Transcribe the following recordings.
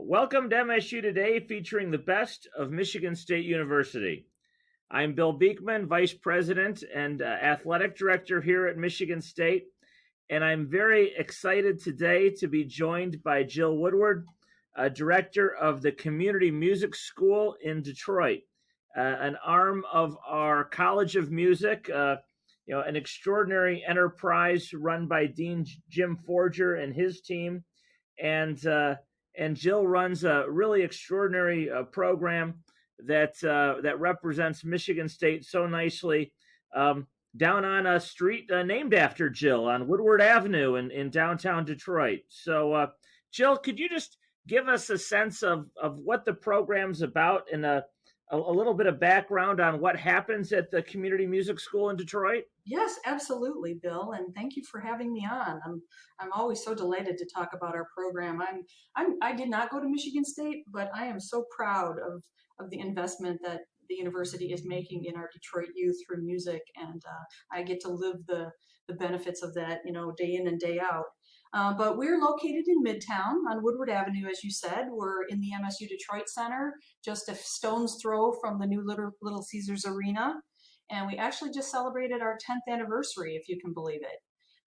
Welcome to MSU Today, featuring the best of Michigan State University. I'm Bill Beekman, Vice President and Athletic Director here at Michigan State, and I'm very excited today to be joined by Jill Woodward, Director of the Community Music School in Detroit, an arm of our College of Music, an extraordinary enterprise run by Dean Jim Forger and his team, and Jill runs a really extraordinary program that represents Michigan State so nicely, down on a street named after Jill on Woodward Avenue in downtown Detroit. So, Jill, could you just give us a sense of what the program's about and a little bit of background on what happens at the Community Music School in Detroit? Yes, absolutely, Bill, and thank you for having me on. I'm always so delighted to talk about our program. I did not go to Michigan State, but I am so proud of the investment that the university is making in our Detroit youth through music, and I get to live the benefits of that, day in and day out. But we're located in Midtown on Woodward Avenue, as you said. We're in the MSU Detroit Center, just a stone's throw from the new Little Caesars Arena. And we actually just celebrated our 10th anniversary, if you can believe it.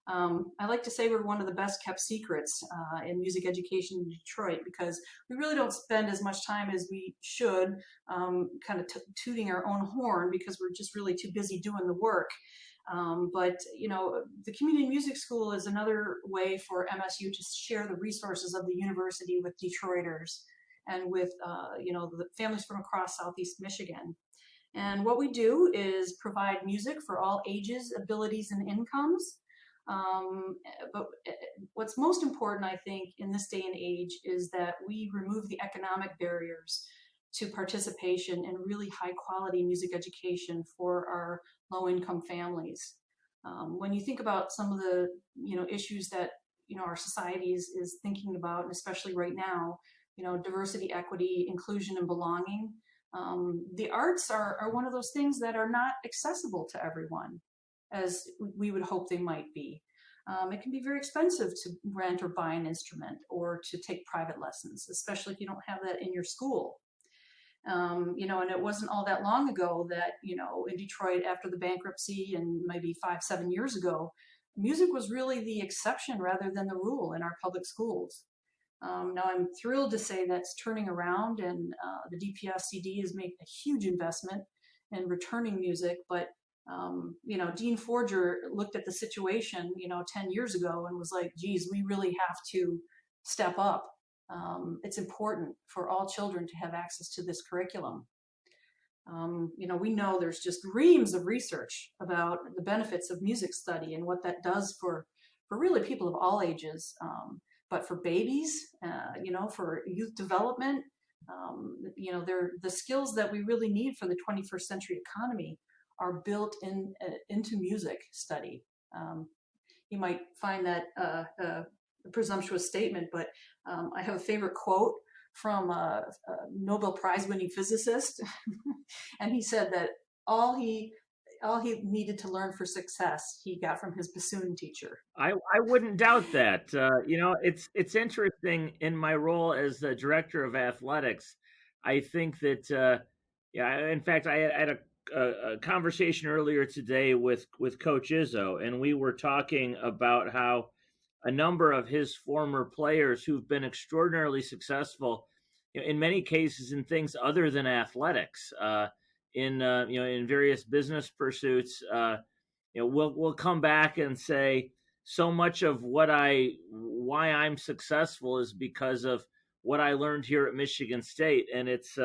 I like to say we're one of the best kept secrets in music education in Detroit, because we really don't spend as much time as we should kind of tooting our own horn, because we're just really too busy doing the work. But the Community Music School is another way for MSU to share the resources of the university with Detroiters and with the families from across Southeast Michigan. And what we do is provide music for all ages, abilities, and incomes. But what's most important, I think, in this day and age is that we remove the economic barriers to participation in really high quality music education for our low income families. When you think about some of the issues that our society is thinking about, and especially right now, diversity, equity, inclusion, and belonging. The arts are one of those things that are not accessible to everyone as we would hope they might be. It can be very expensive to rent or buy an instrument or to take private lessons, especially if you don't have that in your school. And it wasn't all that long ago that, in Detroit after the bankruptcy and maybe 5-7 years ago, music was really the exception rather than the rule in our public schools. Now I'm thrilled to say that's turning around, and the DPSCD has made a huge investment in returning music. But, Dean Forger looked at the situation, 10 years ago and was like, geez, we really have to step up. It's important for all children to have access to this curriculum. We know there's just reams of research about the benefits of music study and what that does for really people of all ages. But for babies, for youth development, they're the skills that we really need for the 21st century economy are built into music study. You might find that a presumptuous statement, but I have a favorite quote from a Nobel Prize winning physicist, and he said that all he needed to learn for success he got from his bassoon teacher. I wouldn't doubt that. It's interesting in my role as the director of athletics. I think that in fact, I had a conversation earlier today with Coach Izzo, and we were talking about how a number of his former players who've been extraordinarily successful, in many cases in things other than athletics, in various business pursuits, we'll come back and say so much of why I'm successful is because of what I learned here at Michigan State, and it's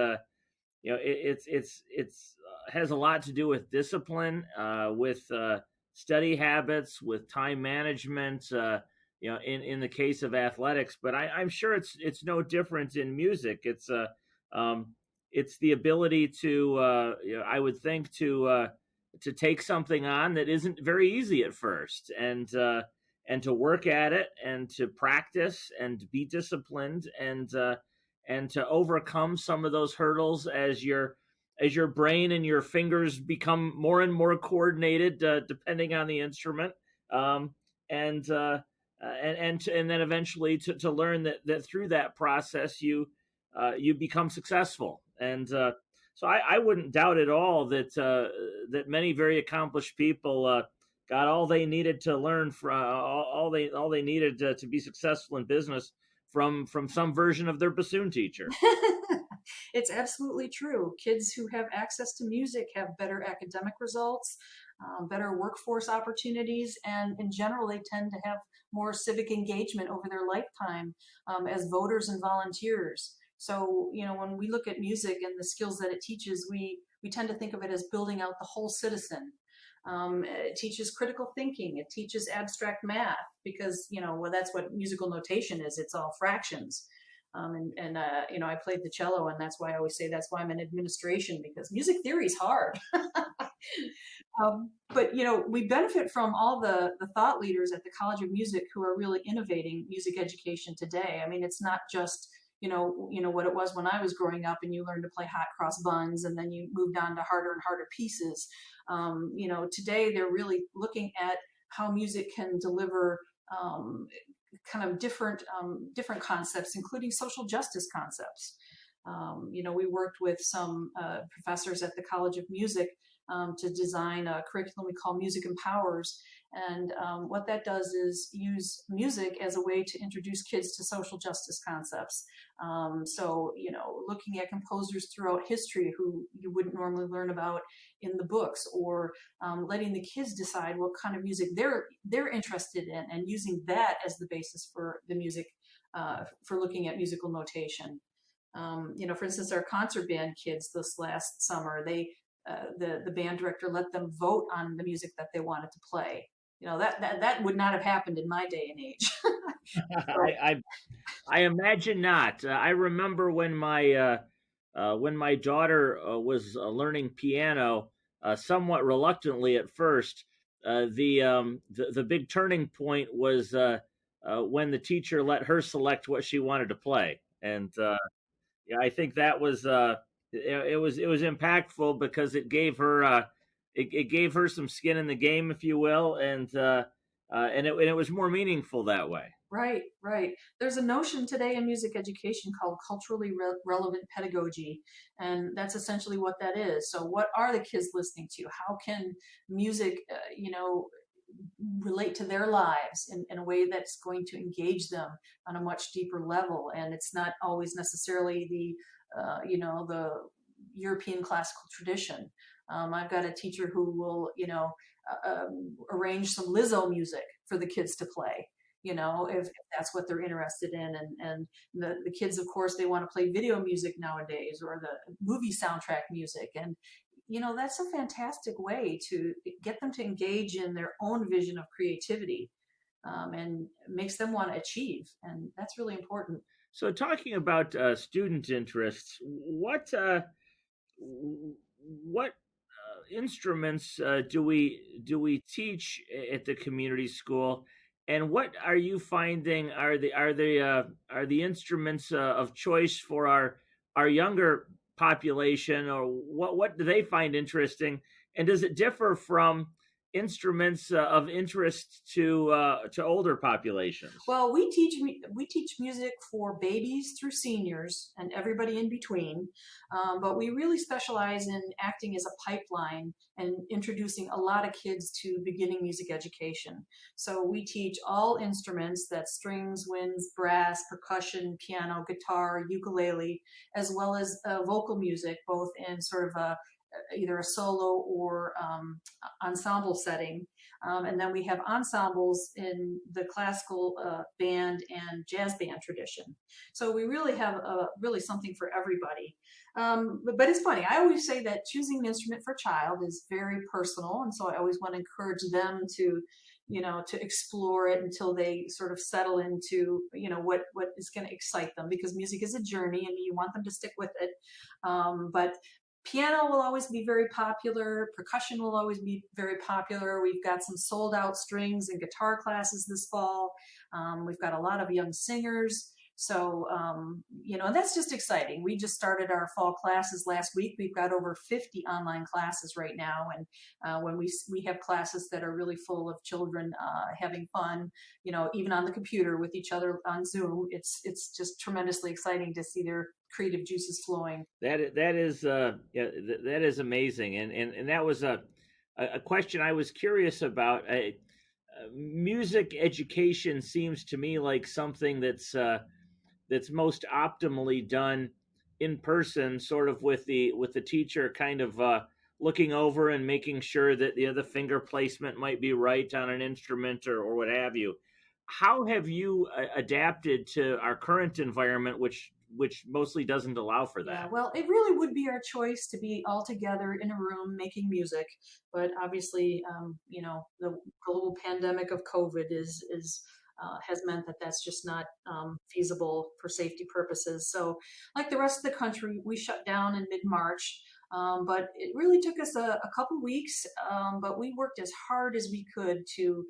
has a lot to do with discipline, with study habits, with time management. In the case of athletics, but I'm sure it's no different in music. It's the ability to I would think to take something on that isn't very easy at first, and to work at it, and to practice, and be disciplined, and to overcome some of those hurdles as your brain and your fingers become more and more coordinated, depending on the instrument, and then eventually to learn that through that process you become successful. And so I wouldn't doubt at all that many very accomplished people got all they needed to learn from all they needed to be successful in business from some version of their bassoon teacher. It's absolutely true. Kids who have access to music have better academic results, better workforce opportunities, and in general, they tend to have more civic engagement over their lifetime as voters and volunteers. So, when we look at music and the skills that it teaches, we tend to think of it as building out the whole citizen. It teaches critical thinking. It teaches abstract math because, well, that's what musical notation is. It's all fractions. I played the cello, and that's why I always say that's why I'm in administration, because music theory is hard. But we benefit from all the thought leaders at the College of Music who are really innovating music education today. I mean, it's not just what it was when I was growing up, and you learned to play hot cross buns, and then you moved on to harder and harder pieces. Today they're really looking at how music can deliver kind of different concepts, including social justice concepts. We worked with some professors at the College of Music to design a curriculum we call Music Empowers. And what that does is use music as a way to introduce kids to social justice concepts. Looking at composers throughout history who you wouldn't normally learn about in the books, or letting the kids decide what kind of music they're interested in, and using that as the basis for the music, for looking at musical notation. For instance, our concert band kids this last summer, the band director let them vote on the music that they wanted to play. That would not have happened in my day and age. I imagine not. I remember when my daughter was learning piano, somewhat reluctantly at first. The big turning point was when the teacher let her select what she wanted to play, and I think that was it was impactful because it gave her it gave her some skin in the game, if you will, and it was more meaningful that way. Right. There's a notion today in music education called culturally relevant pedagogy, and that's essentially what that is. So what are the kids listening to? How can music, relate to their lives in a way that's going to engage them on a much deeper level? And it's not always necessarily the European classical tradition. I've got a teacher who will, arrange some Lizzo music for the kids to play, if that's what they're interested in. And the kids, of course, they want to play video music nowadays, or the movie soundtrack music. And, that's a fantastic way to get them to engage in their own vision of creativity, and makes them want to achieve. And that's really important. So talking about student interests, what instruments do we teach at the community school, and what are you finding are the instruments of choice for our younger population, or what do they find interesting, and does it differ from instruments of interest to older populations? Well, we teach music for babies through seniors and everybody in between, but we really specialize in acting as a pipeline and introducing a lot of kids to beginning music education. So we teach all instruments, that's strings, winds, brass, percussion, piano, guitar, ukulele, as well as vocal music, both in sort of either a solo or ensemble setting. And then we have ensembles in the classical band and jazz band tradition. So we really have really something for everybody. But it's funny, I always say that choosing an instrument for a child is very personal. And so I always want to encourage them to explore it until they sort of settle into, what is going to excite them, because music is a journey and you want them to stick with it. But piano will always be very popular. Percussion will always be very popular. We've got some sold out strings and guitar classes this fall. We've got a lot of young singers. So, that's just exciting. We just started our fall classes last week. We've got over 50 online classes right now. And when we have classes that are really full of children having fun, even on the computer with each other on Zoom, it's just tremendously exciting to see their creative juices flowing. That is amazing, and that was a question I was curious about. Music education seems to me like something that's most optimally done in person, sort of with the teacher kind of looking over and making sure that the finger placement might be right on an instrument or what have you. How have you adapted to our current environment, which mostly doesn't allow for Yeah, that? well, it really would be our choice to be all together in a room making music, but obviously, the global pandemic of COVID is has meant that that's just not feasible for safety purposes. So, like the rest of the country, we shut down in mid-March. But it really took us a couple weeks, but we worked as hard as we could to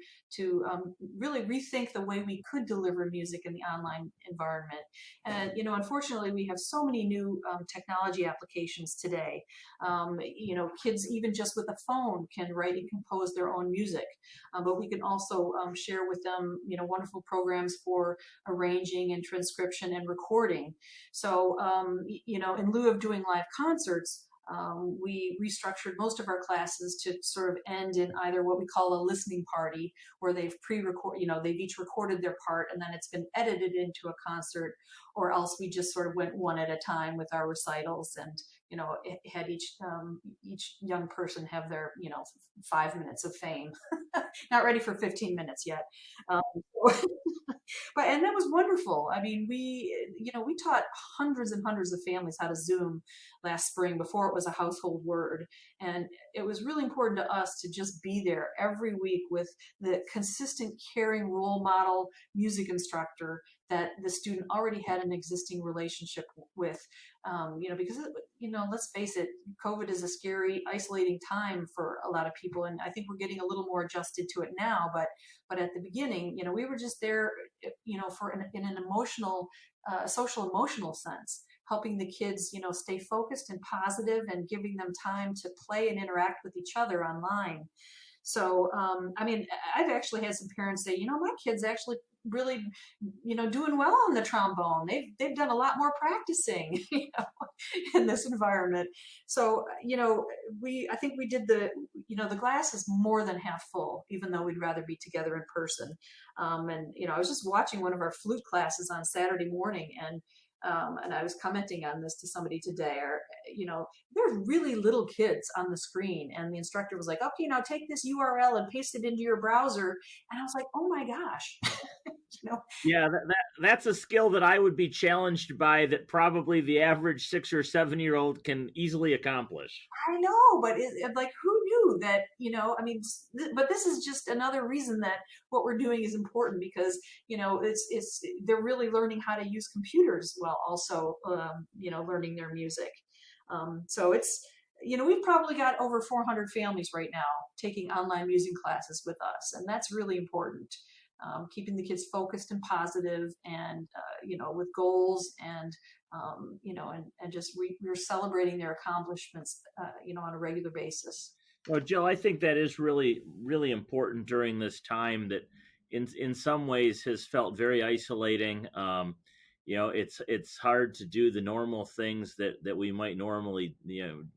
really rethink the way we could deliver music in the online environment. And unfortunately, we have so many new technology applications today. Kids even just with a phone can write and compose their own music. But we can also share with them, wonderful programs for arranging and transcription and recording. So, in lieu of doing live concerts, we restructured most of our classes to sort of end in either what we call a listening party, where they've they've each recorded their part and then it's been edited into a concert, or else we just sort of went one at a time with our recitals and had each young person have their 5 minutes of fame. Not ready for 15 minutes yet. Um, and that was wonderful. I mean, we taught hundreds and hundreds of families how to Zoom last spring before it was a household word. And it was really important to us to just be there every week with the consistent, caring role model music instructor that the student already had an existing relationship with. Because, let's face it, COVID is a scary, isolating time for a lot of people. And I think we're getting a little more adjusted to it now. But at the beginning, we were just there, in an emotional, social emotional sense, helping the kids, stay focused and positive and giving them time to play and interact with each other online. So, I've actually had some parents say, my kids actually really, doing well on the trombone. They've done a lot more practicing, in this environment. So, I think we did the glass is more than half full, even though we'd rather be together in person. I was just watching one of our flute classes on Saturday morning, and I was commenting on this to somebody today, there's really little kids on the screen. And the instructor was like, okay, now take this URL and paste it into your browser. And I was like, oh my gosh. Yeah, that's a skill that I would be challenged by, that probably the average 6 or 7 year old can easily accomplish. I know, but like, who knew that, but this is just another reason that what we're doing is important, because, they're really learning how to use computers while also, learning their music. So we've probably got over 400 families right now taking online music classes with us, and that's really important. Keeping the kids focused and positive, and with goals, and and just we're celebrating their accomplishments, on a regular basis. Well, Jill, I think that is really, really important during this time that, in some ways, has felt very isolating. It's hard to do the normal things that we might normally,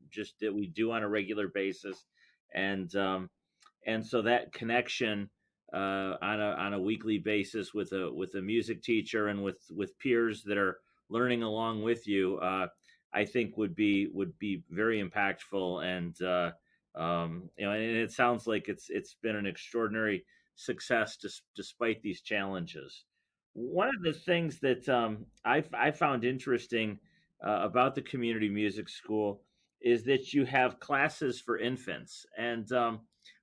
just that we do on a regular basis, and so that connection on a weekly basis with a music teacher and with peers that are learning along with you, I think would be very impactful. And it sounds like it's been an extraordinary success despite these challenges. One of the things that I found interesting about the community music school is that you have classes for infants, and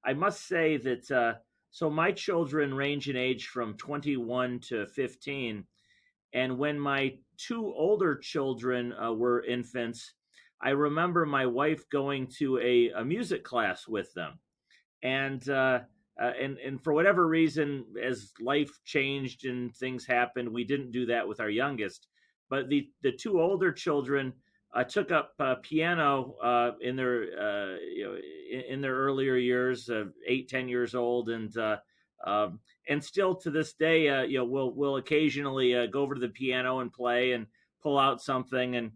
I must say that so my children range in age from 21 to 15, and when my two older children were infants, I remember my wife going to a music class with them. And and for whatever reason, as life changed and things happened, we didn't do that with our youngest. But the two older children took up piano in their in their earlier years, 8, 10 years old, and still to this day, we'll occasionally go over to the piano and play and pull out something.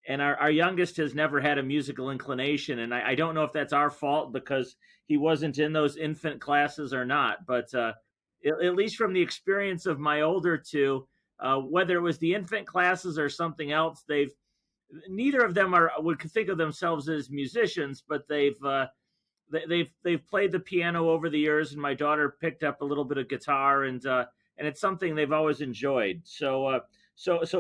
And our youngest has never had a musical inclination, and I don't know if that's our fault because he wasn't in those infant classes or not. But at least from the experience of my older two, whether it was the infant classes or something else, neither of them would think of themselves as musicians, but they've played the piano over the years, and my daughter picked up a little bit of guitar, and it's something they've always enjoyed. So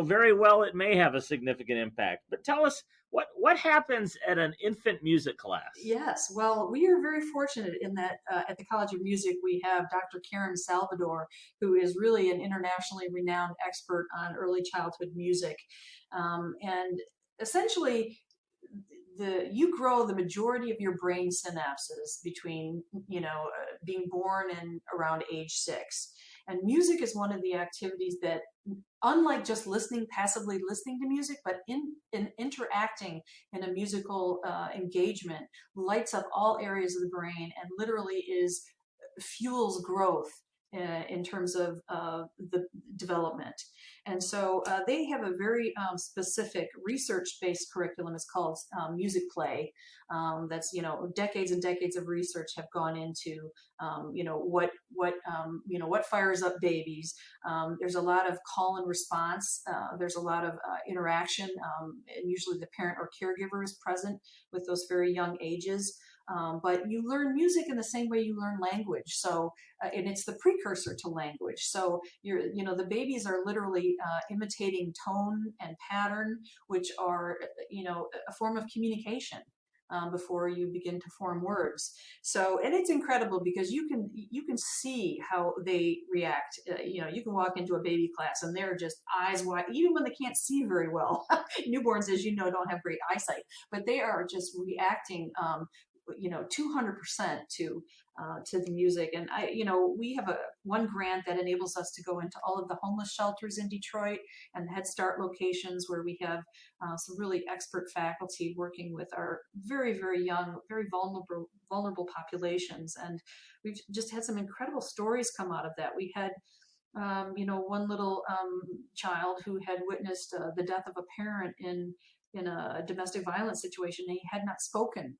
very well, it may have a significant impact. But tell us what happens at an infant music class. Yes, well, we are very fortunate in that at the College of Music we have Dr. Karen Salvador, who is really an internationally renowned expert on early childhood music, and essentially you grow the majority of your brain synapses between being born and around age 6. And music is one of the activities that, unlike just passively listening to music, but in interacting in a musical engagement, lights up all areas of the brain and literally fuels growth in terms of the development. And so they have a very specific research-based curriculum. It's called music play. That's decades and decades of research have gone into what fires up babies. There's a lot of call and response. There's a lot of interaction, and usually the parent or caregiver is present with those very young ages. But you learn music in the same way you learn language. So, and it's the precursor to language. So the babies are literally imitating tone and pattern, which are, a form of communication. Before you begin to form words. So, and it's incredible because you can see how they react. You can walk into a baby class and they're just eyes wide, even when they can't see very well. Newborns, as you know, don't have great eyesight, but they are just reacting 200% to the music. And we have one grant that enables us to go into all of the homeless shelters in Detroit and Head Start locations where we have some really expert faculty working with our very, very young, very vulnerable populations. And we've just had some incredible stories come out of that. We had one little child who had witnessed the death of a parent in a domestic violence situation, and he had not spoken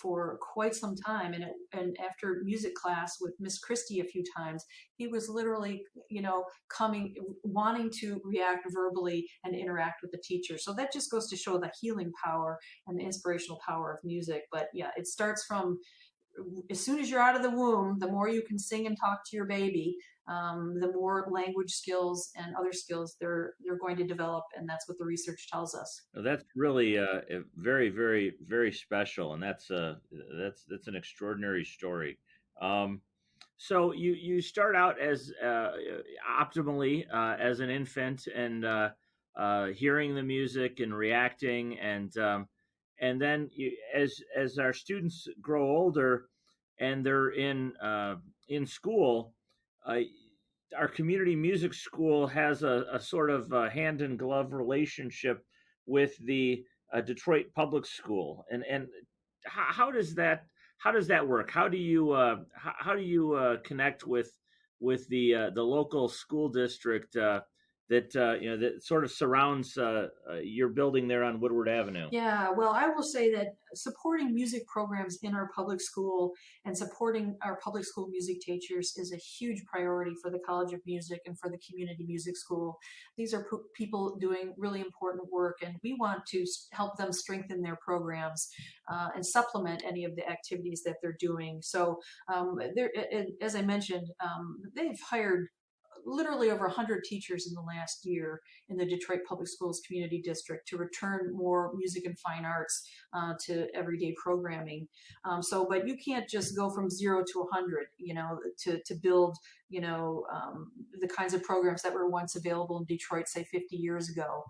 for quite some time. And after music class with Miss Christie a few times, he was literally, wanting to react verbally and interact with the teacher. So that just goes to show the healing power and the inspirational power of music. But yeah, it starts from as soon as you're out of the womb, the more you can sing and talk to your baby, the more language skills and other skills they're going to develop, and that's what the research tells us. That's really very, very, very special, and that's an extraordinary story. So you start out as optimally as an infant and hearing the music and reacting, and then as our students grow older and they're in school, our community music school has a sort of hand in glove relationship with the Detroit Public School, and how does that work? How do you connect with the local school district that sort of surrounds your building there on Woodward Avenue? Yeah, well, I will say that supporting music programs in our public school and supporting our public school music teachers is a huge priority for the College of Music and for the Community Music School. These are people doing really important work, and we want to help them strengthen their programs and supplement any of the activities that they're doing. So, as I mentioned, they've hired literally over 100 teachers in the last year in the Detroit Public Schools Community District to return more music and fine arts to everyday programming. But you can't just go from 0 to 100, to build the kinds of programs that were once available in Detroit, say 50 years ago.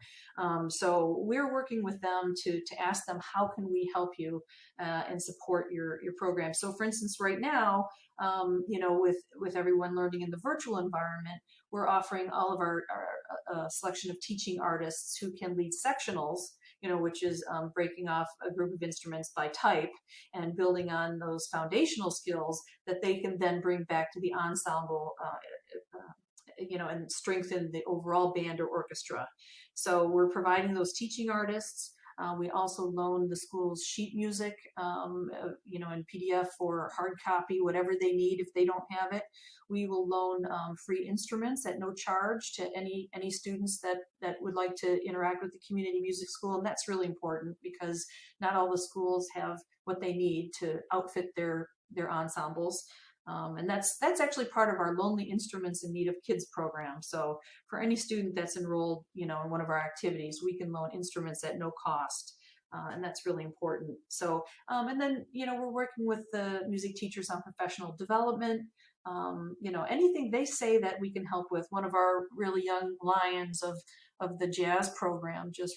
So we're working with them to ask them, how can we help you and support your program? So for instance, right now, with everyone learning in the virtual environment, we're offering all of our selection of teaching artists who can lead sectionals, which is breaking off a group of instruments by type and building on those foundational skills that they can then bring back to the ensemble, and strengthen the overall band or orchestra. So we're providing those teaching artists. We also loan the schools sheet music, in PDF or hard copy, whatever they need if they don't have it. We will loan free instruments at no charge to any students that would like to interact with the community music school. And that's really important because not all the schools have what they need to outfit their ensembles. And that's actually part of our Lonely Instruments in Need of Kids program. So for any student that's enrolled, in one of our activities, we can loan instruments at no cost. And that's really important. So, and then, we're working with the music teachers on professional development. Anything they say that we can help with. One of our really young lions of the jazz program just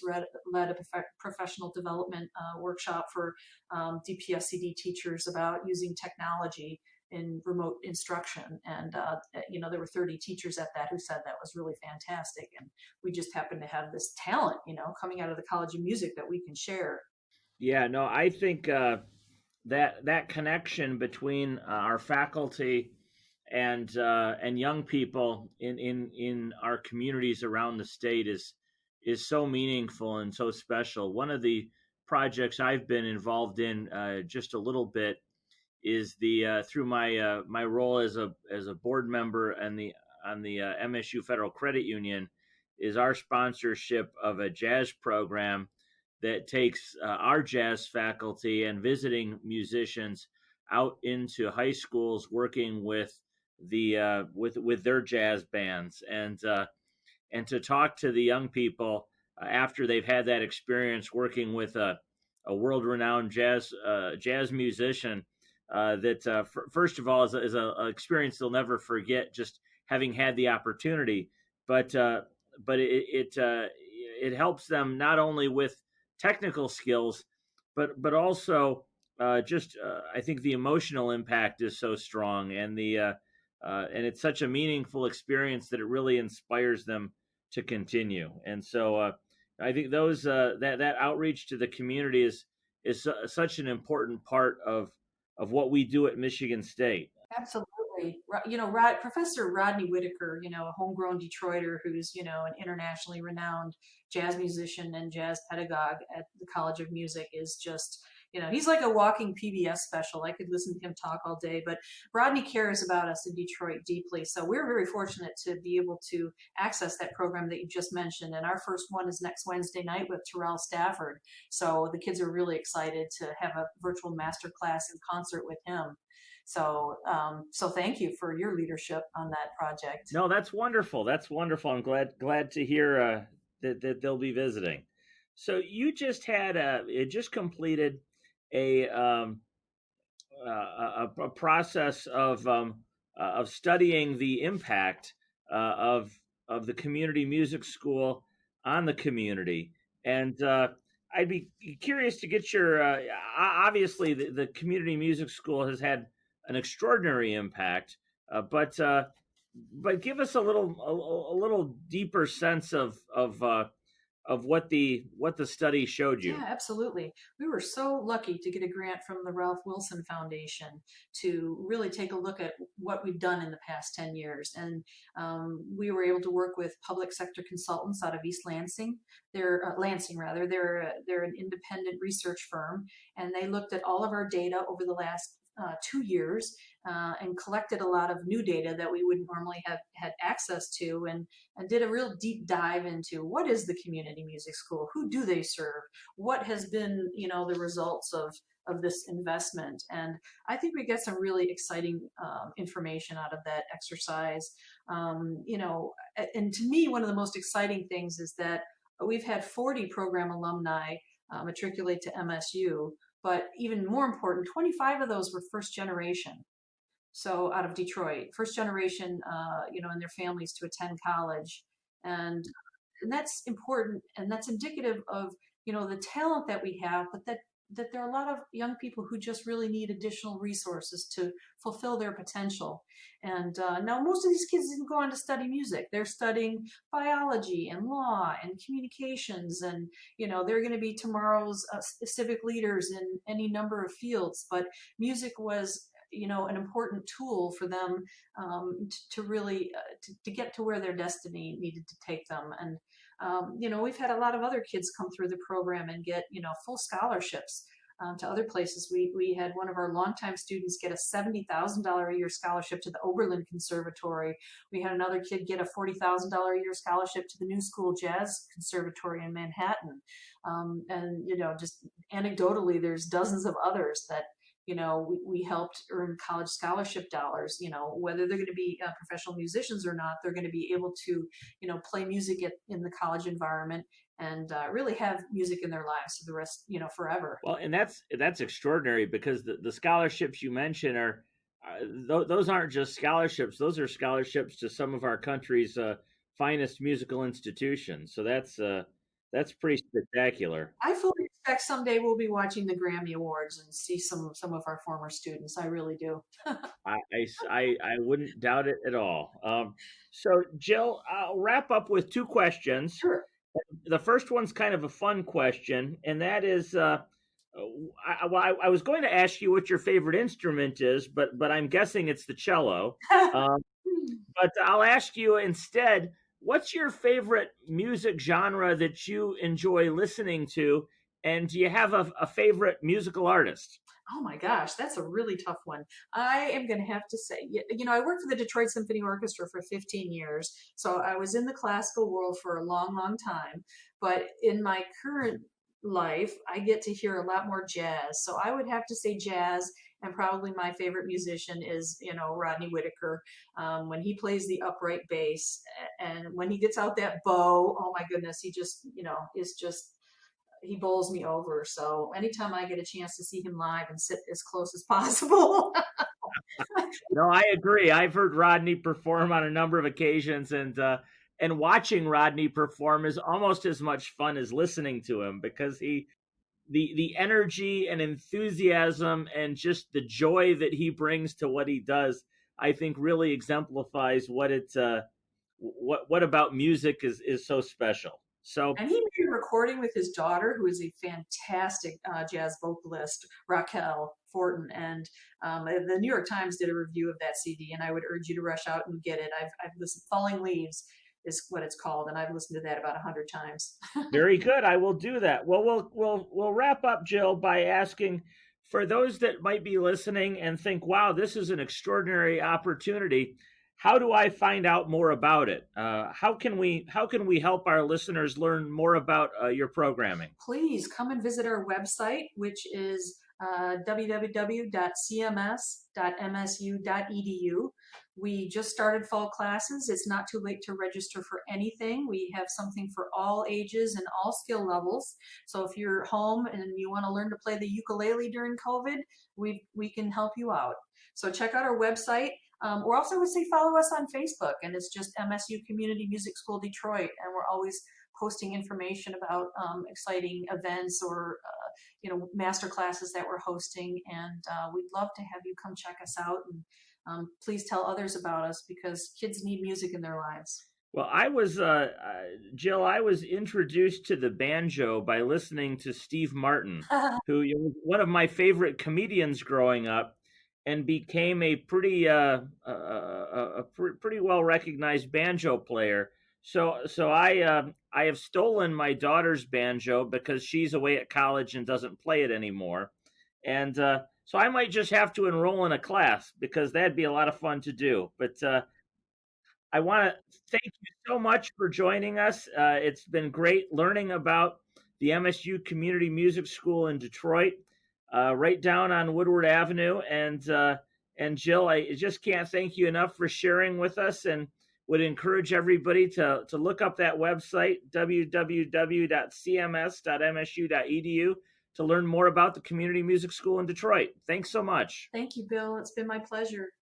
led a professional development workshop for DPSCD teachers about using technology in remote instruction. And, there were 30 teachers at that who said that was really fantastic. And we just happen to have this talent, coming out of the College of Music that we can share. Yeah, no, I think that connection between our faculty and young people in our communities around the state is so meaningful and so special. One of the projects I've been involved in just a little bit is the through my role as a board member on the MSU Federal Credit Union, is our sponsorship of a jazz program that takes our jazz faculty and visiting musicians out into high schools, working with with their jazz bands, and to talk to the young people after they've had that experience working with a world-renowned jazz musician. That first of all is a experience they'll never forget, just having had the opportunity. But it helps them not only with technical skills, but also I think the emotional impact is so strong, and and it's such a meaningful experience that it really inspires them to continue. And so I think those that outreach to the community is such an important part of what we do at Michigan State. Absolutely. Professor Rodney Whitaker, a homegrown Detroiter who's, an internationally renowned jazz musician and jazz pedagogue at the College of Music, is just, he's like a walking PBS special. I could listen to him talk all day, but Rodney cares about us in Detroit deeply. So we're very fortunate to be able to access that program that you just mentioned. And our first one is next Wednesday night with Terrell Stafford. So the kids are really excited to have a virtual master class in concert with him. So, thank you for your leadership on that project. No, that's wonderful. That's wonderful. I'm glad to hear that they'll be visiting. So you just just completed a process of studying the impact of the community music school on the community, and I'd be curious to get your. Obviously, the community music school has had an extraordinary impact, but give us a little deeper sense of what the study showed you. Yeah, absolutely. We were so lucky to get a grant from the Ralph Wilson Foundation to really take a look at what we've done in the past 10 years. And we were able to work with public sector consultants out of East Lansing. They're Lansing rather. They're an independent research firm, and they looked at all of our data over the last 2 years and collected a lot of new data that we wouldn't normally have had access to, and did a real deep dive into what is the community music school, who do they serve, what has been the results of this investment. And I think we get some really exciting information out of that exercise. And to me, one of the most exciting things is that we've had 40 program alumni matriculate to MSU. But even more important, 25 of those were first generation. So out of Detroit, first generation, in their families to attend college, and that's important, and that's indicative of the talent that we have, but that there are a lot of young people who just really need additional resources to fulfill their potential. And now most of these kids didn't go on to study music. They're studying biology and law and communications, and they're going to be tomorrow's civic leaders in any number of fields. But music was an important tool for them to really to get to where their destiny needed to take them. And we've had a lot of other kids come through the program and get full scholarships to other places. We had one of our longtime students get a $70,000 a year scholarship to the Oberlin Conservatory. We had another kid get a $40,000 a year scholarship to the New School Jazz Conservatory in Manhattan. And just anecdotally, there's dozens of others that we helped earn college scholarship dollars. Whether they're going to be professional musicians or not, they're going to be able to play music in the college environment and really have music in their lives for the rest, forever. Well, and that's extraordinary, because the scholarships you mentioned are those aren't just scholarships; those are scholarships to some of our country's finest musical institutions. So that's pretty spectacular. I fully expect someday we'll be watching the Grammy Awards and see some of our former students. I really do. I wouldn't doubt it at all. So, Jill, I'll wrap up with two questions. Sure. The first one's kind of a fun question, and that is, I was going to ask you what your favorite instrument is, but I'm guessing it's the cello. But I'll ask you instead, what's your favorite music genre that you enjoy listening to, and do you have a favorite musical artist? Oh my gosh, that's a really tough one. I am going to have to say, I worked for the Detroit Symphony Orchestra for 15 years, so I was in the classical world for a long, long time. But in my current life, I get to hear a lot more jazz. So I would have to say jazz, and probably my favorite musician is, Rodney Whitaker. When he plays the upright bass, and when he gets out that bow, oh my goodness, he just, is just he bowls me over. So anytime I get a chance to see him live and sit as close as possible. No, I agree. I've heard Rodney perform on a number of occasions, and watching Rodney perform is almost as much fun as listening to him, because the energy and enthusiasm and just the joy that he brings to what he does, I think really exemplifies what about music is so special. So, and he made a recording with his daughter, who is a fantastic jazz vocalist, Raquel Fortin. And the New York Times did a review of that CD, and I would urge you to rush out and get it. I've listened. Falling Leaves is what it's called, and I've listened to that about 100 times. Very good. I will do that. Well, we'll wrap up, Jill, by asking, for those that might be listening and think, "Wow, this is an extraordinary opportunity. How do I find out more about it? How can we help our listeners learn more about your programming?" Please come and visit our website, which is www.cms.msu.edu. We just started fall classes. It's not too late to register for anything. We have something for all ages and all skill levels. So if you're home and you want to learn to play the ukulele during COVID, we can help you out. So check out our website. Or also would say follow us on Facebook, and it's just MSU Community Music School-Detroit, and we're always posting information about exciting events or master classes that we're hosting, and we'd love to have you come check us out, and please tell others about us, because kids need music in their lives. Well, Jill, I was introduced to the banjo by listening to Steve Martin, who was one of my favorite comedians growing up, and became a pretty well recognized banjo player. So I have stolen my daughter's banjo because she's away at college and doesn't play it anymore, and so I might just have to enroll in a class, because that'd be a lot of fun to do. But I want to thank you so much for joining us. It's been great learning about the MSU Community Music School in Detroit. Right down on Woodward Avenue. And Jill, I just can't thank you enough for sharing with us, and would encourage everybody to look up that website, www.cms.msu.edu, to learn more about the Community Music School in Detroit. Thanks so much. Thank you, Bill. It's been my pleasure.